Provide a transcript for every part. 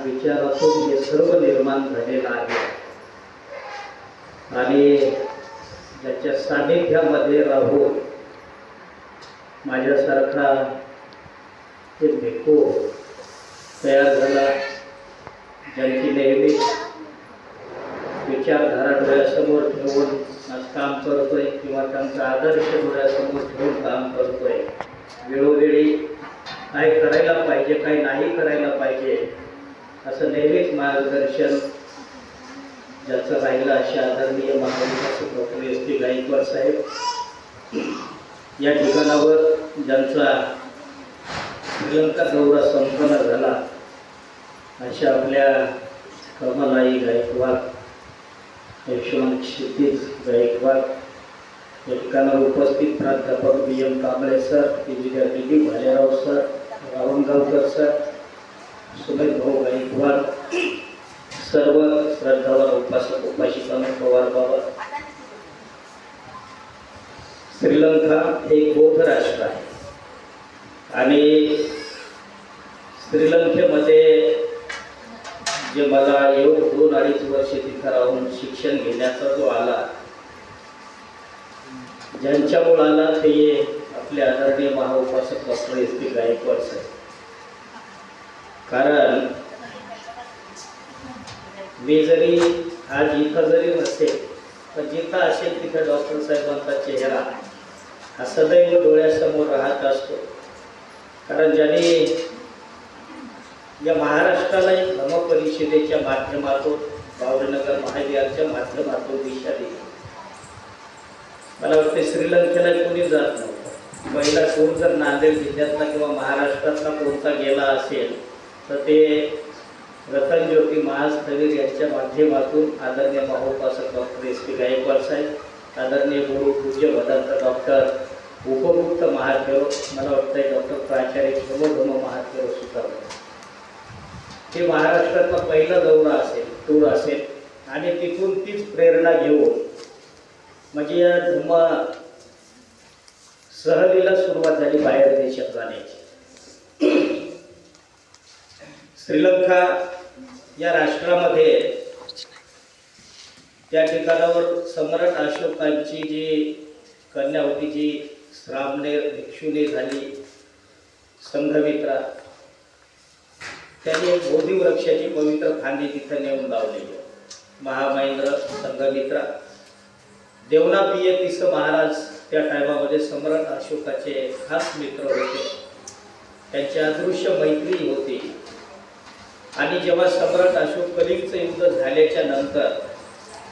विचारातून हे सर्व निर्माण झालेलं आहे आणि ज्याच्या सानिध्यामध्ये राहून माझ्यासारखा एक भिक्खू तयार झाला, ज्यांची नेहमी विचारधारा डोळ्यासमोर ठेवून आज काम करतोय किंवा त्यांचा आदर्श डोळ्यासमोर ठेवून काम करतोय। वेळोवेळी काय करायला पाहिजे, काय नाही करायला पाहिजे असं नेहमीच मार्गदर्शन ज्याचं राहिलं असे आदरणीय महाविकास डॉक्टर S.T. गायकवाड साहेब या ठिकाणावर ज्यांचा श्रीलंका दौरा संपन्न झाला अशा आपल्या कमलाई गायकवाड, यशवंत क्षितिज गायकवाड, या ठिकाणावर उपस्थित प्राध्यापक B.M. Kamble sir, engineer D.D. Bhalerao sir, Ravangaonkar sir, Sumit भाऊ गायकवाड, सर्व श्रद्धावान उपासक उपासिकांनो, पवार बाबा, श्रीलंका एक बौद्ध राष्ट्र आहे आणि श्रीलंकेमध्ये जे मला येऊन 2-2.5 वर्ष तिथं राहून शिक्षण घेण्याचा जो आला, ज्यांच्यामुळे आला ते आपले आदरणीय महाउपासक डॉक्टर S.T. गायकवाड साहेब। कारण मी जरी आज इथं जरी नसेल पण जिथं असेल तिथं डॉक्टर साहेबांचा चेहरा हा सदैव डोळ्यासमोर राहत असतो। कारण ज्यांनी या महाराष्ट्राला एक धम्म परिषदेच्या माध्यमातून, बावडनगर महाविहारच्या माध्यमातून दिशा दिली। मला वाटते श्रीलंकेला कोणी जात नव्हतं। पहिला कोण जर नांदेड जिल्ह्यातला किंवा महाराष्ट्रातला कोणता गेला असेल तर ते रतनज्योती महास्थवीर यांच्या माध्यमातून आदरणीय महाउपासक डॉक्टर S.T. गायकवाड साहेब, आदरणीय गुरु पूज्य भदंत डॉक्टर उपमुक्त महादेव, मला वाटतं डॉक्टर प्राचार्य सर्वधर्म महादेव सुद्धा हे महाराष्ट्रातला पहिला दौरा असेल, टूर असेल आणि तिथून तीच प्रेरणा घेऊन म्हणजे या धम्म सहलीला सुरुवात झाली बाहेर देशात जाण्याची। श्रीलंका या राष्ट्रामध्ये त्या ठिकाणावर सम्राट अशोकांची जी कन्या होती, जी श्रामणे भिक्षुणी झाली, संघमित्रा, त्यांनी एक बोधी वृक्षाची पवित्र फांदी तिथे नेऊन लावलेली। महामहेंद्र संघमित्रा, देवनापिय तिस महाराज त्या टायमामध्ये सम्राट अशोकाचे खास मित्र होते, त्यांची अदृश्य मैत्री होती। आणि जेव्हा सम्राट अशोक कलिंगचं युद्ध झाल्याच्या नंतर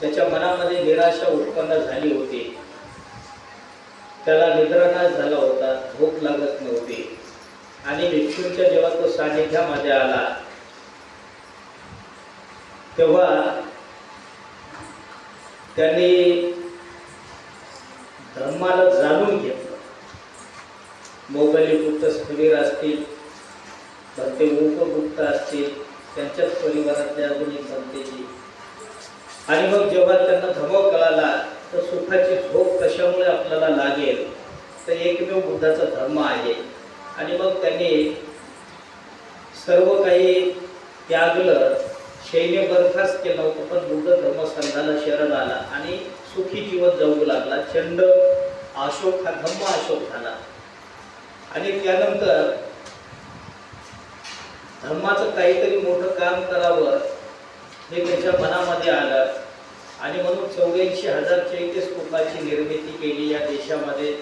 त्याच्या मनामध्ये निराशा उत्पन्न झाली होती, त्याला निद्रानाश झाला होता, झोप लागत नव्हती आणि भिक्षूंच्या जेव्हा तो सानिध्यामध्ये आला तेव्हा त्यांनी धर्माला जाणून घेतलं। मोगलीपुत्र स्थवीर असतील, भंते उपगुप्त असतील, त्यांच्याच परिवारातल्या अजून एक भंतेजी, आणि मग जेव्हा त्यांना धर्म कळाला तर सुखाची झोप कशामुळे आपल्याला लागेल तर एकमेव बुद्धाचा धर्म आहे। आणि मग त्यांनी सर्व काही त्यागलं, सैन्य बरखास्त केलं होतं, पण बुद्ध धर्मसंघाला शरण आला आणि सुखी जीवन जगू लागला। चंड अशोक हा धम्म अशोक झाला आणि त्यानंतर धर्माचं काहीतरी मोठं काम करावं हे त्याच्या मनामध्ये आलं आणि म्हणून 84,000 चैत्य स्तूपाची निर्मिती केली या देशामध्ये।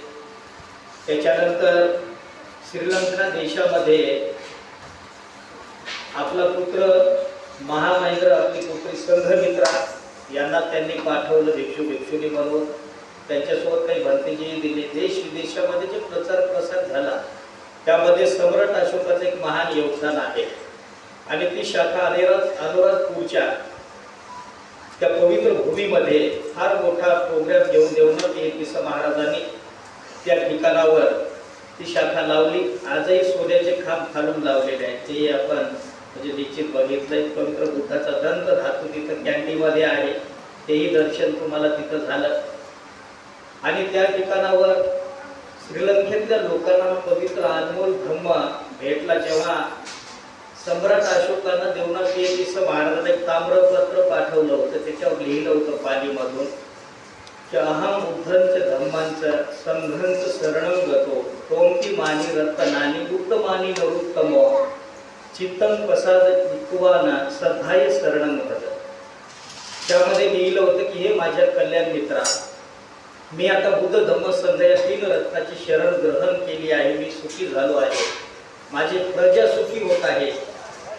त्याच्यानंतर श्रीलंका देशामध्ये आपला पुत्र महामहेंद्र, आपली पुत्री संघमित्रा यांना त्यांनी पाठवलं भिक्षू भिक्षुणी म्हणून, त्यांच्यासोबत काही भंतेजी दिले। देश विदेशामध्ये जे प्रचार प्रसार झाला त्यामध्ये सम्राट अशोकाचं एक महान योगदान आहे आणि ती शाखा अनुराधपूरच्या त्या पवित्र भूमीमध्ये फार मोठा प्रोग्राम घेऊन देवनापिय तिस महाराजांनी त्या ठिकाणावर ती शाखा लावली। आजही सोन्याचे खांब खालून लावलेले आहेत, ते आपण म्हणजे निश्चित बघितलंय। पवित्र बुद्धाचा दंत धातू तिथं कॅन्टीमध्ये आहे, तेही दर्शन तुम्हाला तिथं झालं। आणि त्या ठिकाणावर श्रीलंकेतल्या लोकांना पवित्र अनमोल धम्म भेटला। जेव्हा सम्राट अशोकानं देवनापिय ताम्रपत्र पाठवलं होतं, त्याच्यावर लिहिलं होतं पालीमधून की अहम बुद्धंच धम्मांच संघंच शरणं गतो तोमती मानी रत्नानी उत्तमानी नरोत्तम चित्तं प्रसाद विकुवाना सद्धाय शरणं भज. त्यामध्ये लिहिलं होतं की हे माझ्या कल्याण मित्रा, मी आता बुद्ध धम्म संघ या 3 रत्नाची शरण ग्रहण केली आहे. मी सुखी झालो आहे, माझी प्रजा सुखी होत आहे.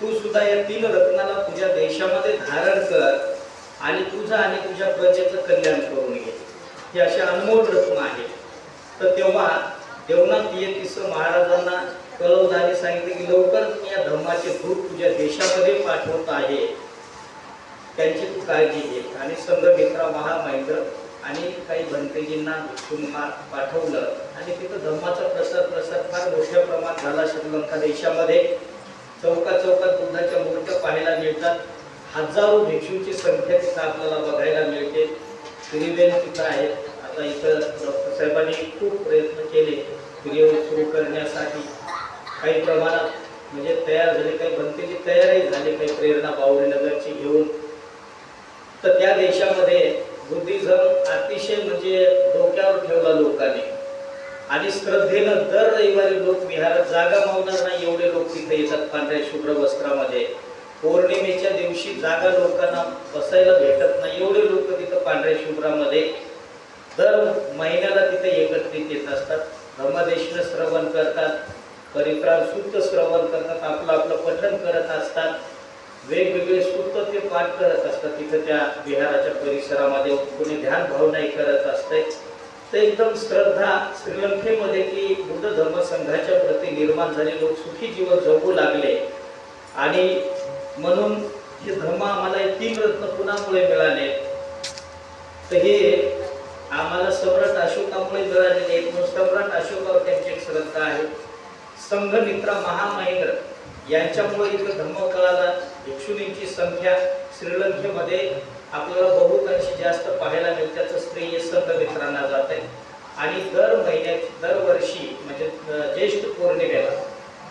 तू सुद्धा या 3 रत्नाला तुझ्या देशामध्ये धारण कर आणि तुझं आणि तुझ्या प्रजेचं कल्याण करून घे. हे असे अनमोल रत्न आहे. तर तेव्हा देवनाथ येतीस महाराजांना कळवताना सांगितले की लवकर मी या धर्माचे दूत तुझ्या देशामध्ये पाठवत आहे, त्यांची तू काळजी घे. आणि संघमित्रा महामहेंद्र आणि काही भंतेजींना भिक्षूंना पाठवलं आणि तिथं धर्माचा प्रसार फार मोठ्या प्रमाणात झाला. श्रीलंका देशामध्ये चौकात बुद्धाच्या मूर्त्या पाहायला मिळतात. हजारो भिक्षूंची संख्या तिथं आपल्याला बघायला मिळते. त्रिवेण तिथं आहेत. आता इथं डॉक्टर साहेबांनी खूप प्रयत्न केले त्रिवेण सुरू करण्यासाठी. काही प्रमाणात म्हणजे तयार झाले, काही भंतेजी तयारही झाले, काही प्रेरणा बावळीनगरची घेऊन. तर त्या देशामध्ये बुद्धिझम अतिशय म्हणजे डोक्यावर ठेवला लोकांनी आणि श्रद्धेनं दर रविवारी लोक विहारात जागा मावणार नाही एवढे लोक तिथे येतात पांढऱ्या शुभ्र वस्त्रामध्ये. पौर्णिमेच्या दिवशी जागा लोकांना बसायला भेटत नाही एवढे लोक तिथं पांढऱ्या शुभ्रामध्ये दर महिन्याला तिथे एकत्रित येत असतात. धर्मदेशन श्रवण करतात, परित्राण सूक्त श्रवण करतात, आपलं पठण करत असतात, वेगवेगळे सूत्र ते पाठ करत असतात. तिथं त्या विहाराच्या परिसरामध्ये कोणी ध्यान भावनाही करत असते. तर एकदम श्रद्धा श्रीलंकेमध्ये की बुद्ध धर्म संघाच्या प्रती निर्माण झाले, लोक सुखी जीवन जगू लागले. आणि म्हणून हे धर्म आम्हाला 3 रत्न कुणामुळे मिळाले, तर हे आम्हाला सम्राट अशोकामुळे मिळालेले. म्हणून सम्राट अशोकावर त्यांची एक श्रद्धा आहे. संघमित्रा महामहेंद्र यांच्यामुळे इथं धर्म कळाला. भिक्षुणींची संख्या श्रीलंकेमध्ये आपल्याला बहुतांशी जास्त पाहायला मिळते. त्याचं श्रेय संघमित्रांना जात आहे. आणि दरवर्षी म्हणजे ज्येष्ठ पौर्णिमेला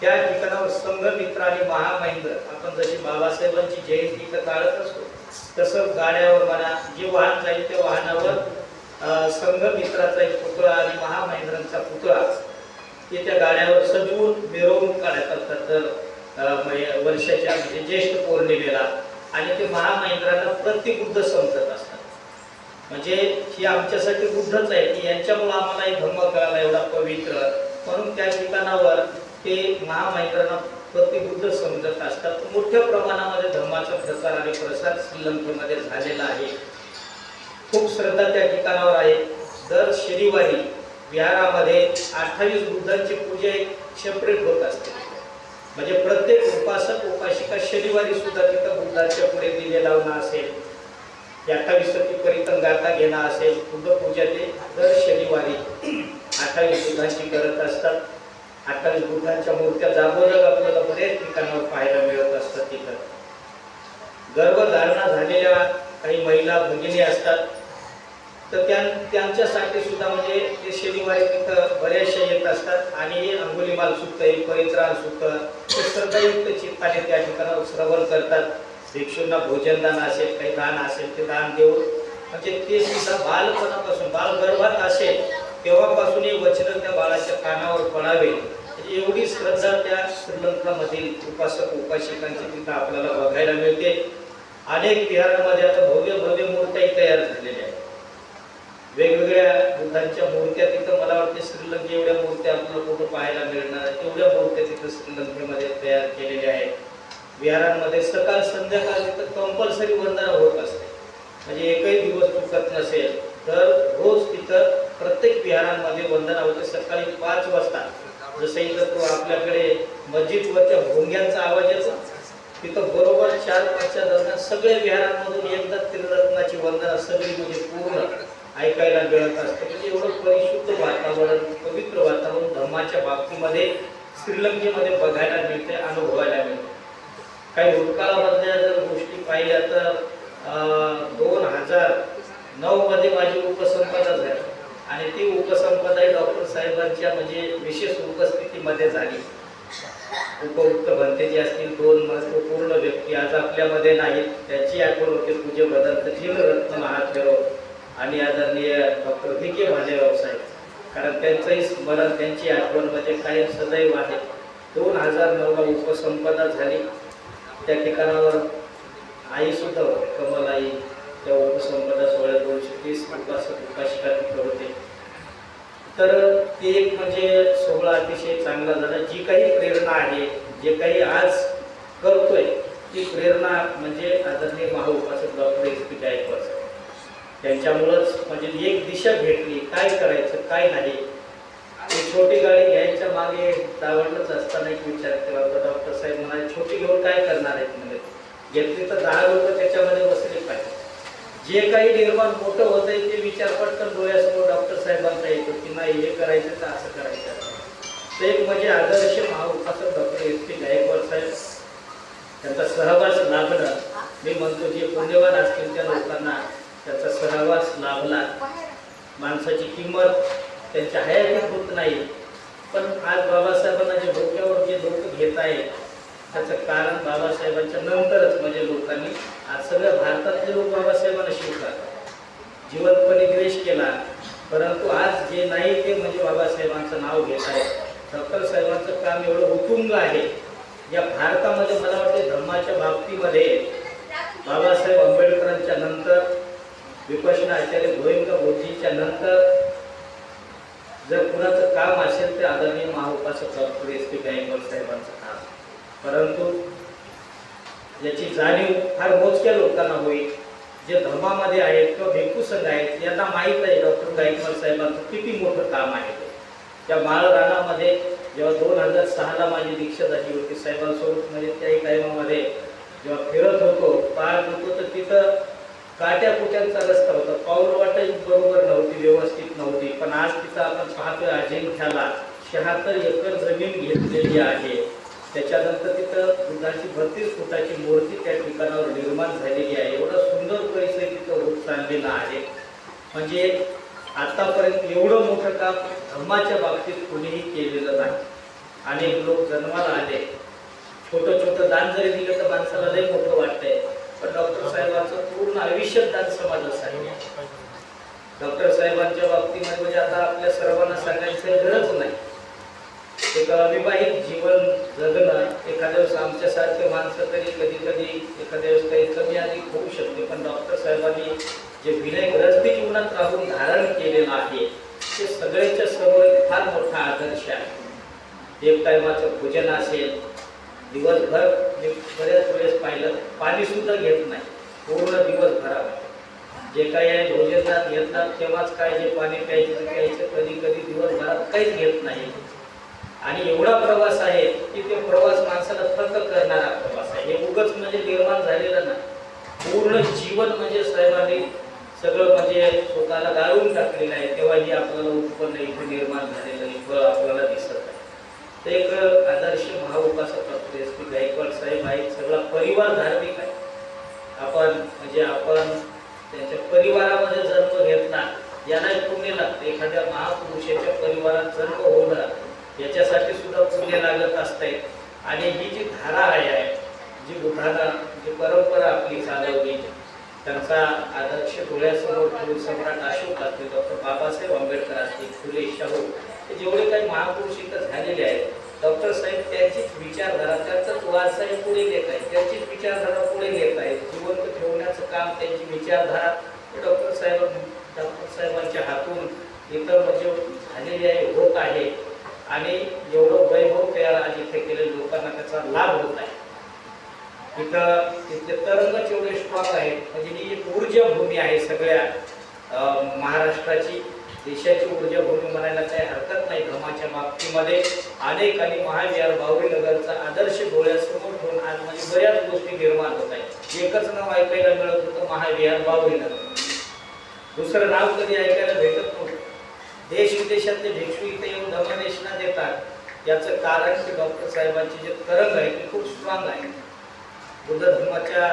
त्या ठिकाणावर संघमित्र आणि महामहेंद्र आपण जशी बाबासाहेबांची जयंती इथं काढत असतो तसं गाड्यावर म्हणा जे वाहन जाईल त्या वाहनावर संघमित्राचा एक पुतळा आणि महामहेंद्रांचा पुतळा ते त्या गाड्यावर सजवून मिरवणूक काढत असतात तर वर्षाच्या म्हणजे ज्येष्ठ पौर्णिमेला. आणि ते महामहेंद्रांना प्रतिबुद्ध समजत असतात. म्हणजे ही आमच्यासाठी बुद्धच आहे की यांच्यामुळे आम्हाला हे धर्म कळाला एवढा पवित्र. म्हणून त्या ठिकाणावर ते महामहेंद्रांना प्रतिबुद्ध समजत असतात. मोठ्या प्रमाणामध्ये धर्माचा प्रचार आणि प्रसार श्रीलंकेमध्ये झालेला आहे. खूप श्रद्धा त्या ठिकाणावर आहे. दर शनिवारी विहारामध्ये 28 बुद्धांची पूजा सेपरेट होत असते. म्हणजे प्रत्येक उपासक उपासिका शनिवारी सुद्धा तिथं बुद्धाच्या पुढे दिवे लावणं असेल, 28 परितन गाथा घेणं असेल, बुद्ध पूजा ते दर शनिवारी 28 बुद्धांची करत असतात. 28 बुद्धांच्या मूर्त्या जागोजाग आपल्याला बरेच ठिकाणावर पाहायला मिळत असतात. तिथं गर्भधारणा झालेल्या काही महिला भगिनी असतात तर त्यांच्यासाठी सुद्धा म्हणजे ते शनिवारी तिथं बऱ्याचशा येत असतात. आणि अंगुलीमाल सूक्त परित्राण सूक्त श्रद्धायुक्त चित्ताने त्या ठिकाणावर श्रवण करतात. भिक्षूंना भोजनदान असेल काही दान असेल ते दान देऊन म्हणजे ते सुद्धा बालपणापासून बाल गर्भात असेल तेव्हापासून हे वचन त्या बाळाच्या कानावर पडावे म्हणजे एवढी श्रद्धा त्या श्रीलंकामधील उपासक उपासिकांची तिथं आपल्याला बघायला मिळते. अनेक विहारांमध्ये आता भव्य मूर्त्या तयार झालेल्या आहेत. वेगवेगळ्या बुद्धांच्या मूर्त्या तिथं मला वाटते श्रीलंके एवढ्या मूर्त्या आपल्याला कुठं पाहायला मिळणार तेवढ्या मूर्त्या तिथं श्रीलंकेमध्ये तयार केलेल्या आहेत. विहारांमध्ये सकाळ संध्याकाळ तिथं कंपल्सरी वंदना होत असते. म्हणजे एकही दिवस चुकत नसेल तर रोज तिथं प्रत्येक विहारांमध्ये वंदना होते. सकाळी 5 वाजता जसं इथं तो आपल्याकडे मस्जिदवरच्या भोंग्यांचा आवाज येतो तिथं बरोबर 4-5च्या दरम्यान सगळ्या विहारांमधून एकदा त्रिरत्नाची वंदना सगळी म्हणजे पूर्ण ऐकायला मिळत असते. म्हणजे एवढं परिशुद्ध वातावरण पवित्र वातावरण धर्माच्या बाबतीमध्ये श्रीलंकेमध्ये बघायला मिळते, अनुभवायला मिळते. काही भूतकाळामधल्या जर गोष्टी पाहिल्या तर 2009 मध्ये माझी उपसंपदा झाली आणि ती उपसंपदा डॉक्टर साहेबांच्या म्हणजे विशेष उपस्थितीमध्ये झाली. उपयुक्त भंतेजी असतील, दोन महत्वपूर्ण व्यक्ती आज आपल्यामध्ये नाहीत, त्यांची आठवण होते. पूज्य भदंत जीवरत्न महादेव आणि आदरणीय डॉक्टर V.K. भालेराव साहेब, कारण त्यांचंही स्मरण, त्यांची आठवण म्हणजे कायम सदैव आहे. 2009ला उपसंपदा झाली, त्या ठिकाणावर आई सुद्धा होते, कमल आई. त्या उपसंपदा सोहळ्यात 230 उपासिका तिथं होते. तर ते एक म्हणजे सोहळा अतिशय चांगला झाला. जी काही प्रेरणा आहे, जे काही आज करतोय, ती प्रेरणा म्हणजे आदरणीय महाउपासक डॉक्टर S.P. गायकवाड त्यांच्यामुळंच म्हणजे एक दिशा भेटली, काय करायचं काय नाही. ती छोटी गाडी घ्यायच्या मागे दावडलंच असताना एक विचार केला होता. डॉक्टर साहेब म्हणाले, छोटी घेऊन काय करणार आहेत म्हणजे, घेतली तर 10 लोक त्याच्यामध्ये बसले पाहिजे. जे काही निर्माण मोठं होत आहे ते विचार पटकन डोळ्यासमोर डॉक्टर साहेबांचा येतो की नाही हे करायचं तर असं करायचं. ते एक म्हणजे आदर्श महाउपासक डॉक्टर S.P. गायकवाड साहेब, त्यांचा सहवास लाभणं, मी म्हणतो जे पुण्यवान असतील त्या लोकांना त्याचा सहवास लाभला. माणसाची किंमत त्यांच्या हयातीत होत नाही, पण आज बाबासाहेबांना जे डोक्यावर जे लोक घेत आहेत त्याचं कारण बाबासाहेबांच्या नंतरच म्हणजे लोकांनी आज सगळ्या भारतातले लोक बाबासाहेबांना शिवतात, जिवंतपणे द्वेष केला, परंतु आज जे नाही ते म्हणजे बाबासाहेबांचं नाव घेत आहे. डॉक्टर साहेबांचं काम एवढं उत्तुंग आहे. या भारतामध्ये मला वाटते धर्माच्या बाबतीमध्ये बाबासाहेब आंबेडकरांच्या नंतर, विपश्यना आचार्य गोविंद बोधींच्या नंतर जर कुणाचं काम असेल तर आदरणीय महाउपासक डॉक्टर S.P. गायकवाड साहेबांचं काम. परंतु याची जाणीव फार मोजक्या लोकांना होईल. जे धर्मामध्ये आहेत किंवा भिक्खू संघ आहेत यांना माहीत आहे डॉक्टर गायकवाड साहेबांचं किती मोठं काम आहे. त्या माळरानामध्ये जेव्हा 2006ला माझी दीक्षा झाली होती साहेबांसोबत, म्हणजे त्याही टायमामध्ये जेव्हा फिरत होतो, पाहत होतो तर तिथं काट्या कुट्यांचा रस्ता होता, पाऊल वाटही बरोबर नव्हती, व्यवस्थित नव्हती. पण आज तिथं आपण पाहतोय अजिंठ्याला 76 एकर जमीन घेतलेली आहे. त्याच्यानंतर तिथं बुद्धाची 32 फुटाची मूर्ती त्या ठिकाणावर निर्माण झालेली आहे. एवढा सुंदर परिसर तिथं होत चाललेला आहे. म्हणजे आतापर्यंत एवढं मोठं काम धर्माच्या बाबतीत कुणीही केलेलं नाही. अनेक लोक जन्माला आले, छोटं छोटं दान जरी दिलं तर माणसाला लय मोठं वाटतंय, पण डॉक्टर साहेबांचं पूर्ण आयुष्य दान समाजाचं आहे. डॉक्टर साहेबांच्या बाबतीमध्ये म्हणजे आता आपल्या सर्वांना सांगायची गरज नाही. एक अविवाहित जीवन जगणं, एखाद्या वेळेस आमच्यासारखे माणसं तरी कधी कधी एखाद्या वेळेस काही कमी अधिक होऊ शकते, पण डॉक्टर साहेबांनी जे विनयग्रस्ती जीवनात राहून धारण केलेलं आहे ते सगळ्यांच्या समोर फार मोठा आदर्श आहे. एक टायमाचं भोजन असेल, दिवसभर मी बऱ्याच वेळेस पाहिलं पाणी सुद्धा घेत नाही, पूर्ण दिवसभरामध्ये जे काही आहे भोजनात घेतात तेव्हाच काय जे पाणी प्यायचं प्यायचं, कधी कधी दिवसभरात काहीच घेत नाही. आणि एवढा प्रवास आहे की ते प्रवास माणसाला थक्क करणारा प्रवास आहे. हे उगच म्हणजे निर्माण झालेलं ना, पूर्ण जीवन म्हणजे साहेबांनी सगळं म्हणजे स्वतःला गाळून टाकलेलं आहे. तेव्हाही आपल्याला उत्पन्न इथे निर्माण झालेलं फळ आपल्याला दिसत आहे. ते एक आदर्श महाउपासक डॉक्टर S.P. गायकवाड साहेब आहेत. सगळा परिवार धार्मिक आहे. आपण त्यांच्या परिवारामध्ये जन्म घेतला याला पुण्य लागते. एखाद्या महापुरुषाच्या परिवारात जन्म होणं याच्यासाठी सुद्धा पुण्य लागत असते. आणि ही जी धारा आहे, जी बुद्धानं जी परंपरा आपली चालवली, त्यांचा आदर्श डोळ्यासमोर ठेवून सम्राट अशोक असतील, डॉक्टर बाबासाहेब आंबेडकर असतील, फुले शाहू, हे जेवढे काही महापुरुष इथं झालेले आहेत, डॉक्टर साहेब त्यांचीच विचारधारा, त्यांचाच वारसा पुढे नेत आहे, त्यांचीच विचारधारा पुढे नेत आहे. जिवंत ठेवण्याचं काम, त्यांची विचारधारा डॉक्टर साहेबांच्या हातून इथं म्हणजे झालेली आहे, होत आहे. आणि एवढं वैभव तयार आज इथे केले, लोकांना त्याचा लाभ होत आहे. इथं तिथले तरंगच एवढे स्ट्रॉंग आहेत, म्हणजे ही एक ऊर्जा भूमी आहे सगळ्या महाराष्ट्राची, देशाची ऊर्जा भूमी म्हणायला काही हरकत नाही. धर्माच्या बाबतीमध्ये अनेक आणि महाविहार बावरीनगरचा आदर्श डोळ्यासमोर ठेवून आज म्हणजे बऱ्याच गोष्टी निर्माण होत आहेत. एकच नाव ऐकायला मिळत होतं, महाविहार बावरीनगर, दुसरं नाव कधी ऐकायला भेटत नव्हतं. देश विदेशातले भिक्षू इथे येऊन धर्मदेशना देतात, याचं कारण की डॉक्टर साहेबांची जे तरंग आहे ती खूप स्ट्रॉंग आहे. बुद्ध धर्माच्या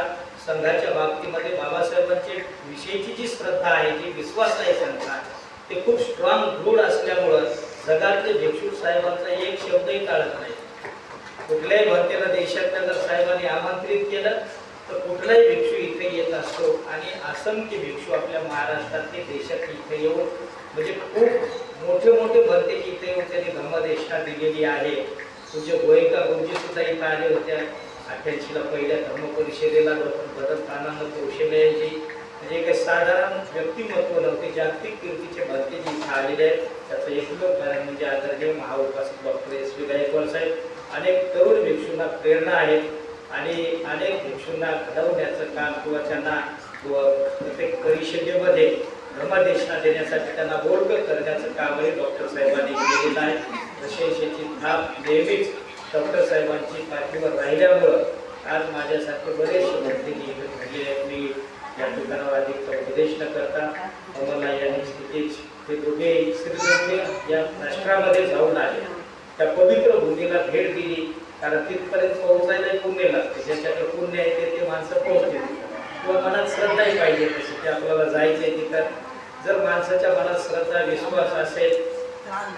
संघाच्या बाबतीमध्ये बाबासाहेबांच्या विषयीची जी श्रद्धा आहे, जी विश्वास आहे त्यांचा, ते खूप स्ट्रॉंग दृढ असल्यामुळं जगातले भिक्षू साहेबांचा एक शब्दही टाळत नाही. कुठल्याही भरतीला देशातल्या जर साहेबांनी आमंत्रित केलं तर कुठलाही भिक्षू इथे येत असतो आणि असंख्य भिक्षू आपल्या महाराष्ट्रातले देशात इथे येऊन म्हणजे खूप मोठे मोठे भरते इथे येऊन त्यांनी धम्मदेशना दिलेली आहे. तुझे गोयका गुरुजी सुद्धा इथं आले होत्या 88ला पहिल्या धर्म परिषदेला भरत आनंद कौशल्य यांची म्हणजे एक साधारण व्यक्तिमत्व नव्हते जागतिक कीर्तीचे भरते जे इथं आलेले आहेत. त्याचं एकमेव कारण म्हणजे आदरणीय महाउपासक डॉक्टर S.V. गायकवाड साहेब अनेक तरुण भिक्षूंना प्रेरणा आहेत आणि अनेक भिक्षूंना घडवण्याचं काम किंवा त्यांना प्रत्येक परिषदेमध्ये धर्मदेशना देण्यासाठी त्यांना बोलकर करण्याचं कामही डॉक्टर साहेबांनी केलेलं आहे. तसेच याची थाप नेहमीच डॉक्टर साहेबांची पाठीवर राहिल्यामुळं आज माझ्यासारखे बरेचसे भरती घडले आहेत. मी या ठिकाणावर अधिकचा उपदेश न करता मला या स्थितीत ते दोघे श्रीलंके या राष्ट्रामध्ये जाऊन आले. त्या पवित्र भूमीला भेट दिली कारण तिथपर्यंत पोहोचायला पुण्य लागते. ज्याच्याकडे पुण्य आहे ते माणसं पोहोचते किंवा मनात श्रद्धाही पाहिजे तशी की आपल्याला जायचं आहे तिथं. जर माणसाच्या मनात श्रद्धा विश्वास असेल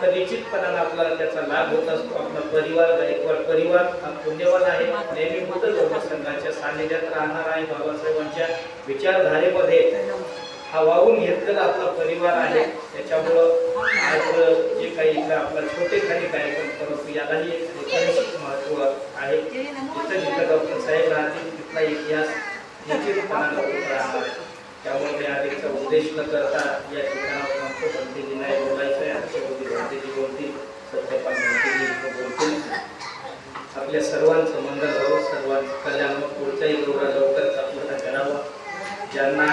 तर निश्चितपणाने आपल्याला त्याचा लाभ होत असतो. आपला परिवार गायकवाड परिवार हा पुण्यवान आहे. नेहमी बुद्ध धर्म संघाच्या सानिध्यात राहणार आहे. बाबासाहेबांच्या विचारधारेमध्ये हा वाहून घेतलेला आपला परिवार आहे. त्याच्यामुळं आज जे काही इथं आपला छोटेखानी कार्यक्रम परंतु यालाही एक ऐतिहासिक महत्त्व आहे. जिथं जिथं डॉक्टर साहेब राहतील तिथला इतिहास निश्चितपणाने होत राहणार आहे. त्यामुळे मी अधिकचा उद्देश न करता या ठिकाणावर आमचं भंतेजी नाही बोलायचं आहे. आमच्यावरती भंतेजी बोलतील, सत्यपाल भंतेजी बोलतील. आपल्या सर्वांचं मंगल व्हावं, सर्वांचं कल्याण व्हावं. पुढच्याही दौरा लवकरच आपल्याला करावा. ज्यांना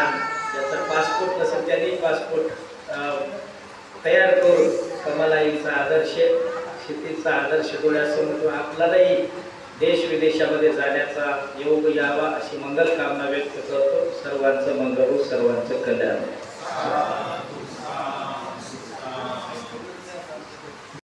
ज्याचा पासपोर्ट नसेल त्यांनी पासपोर्ट तयार करून कमलाईंचा आदर्श क्षितिजचा आदर्श डोळ्यासमोर आपल्यालाही देश विदेशामध्ये जाण्याचा योग यावा अशी मंगल कामना व्यक्त करतो. सर्वांचं मंगल हो, सर्वांचं कल्याण.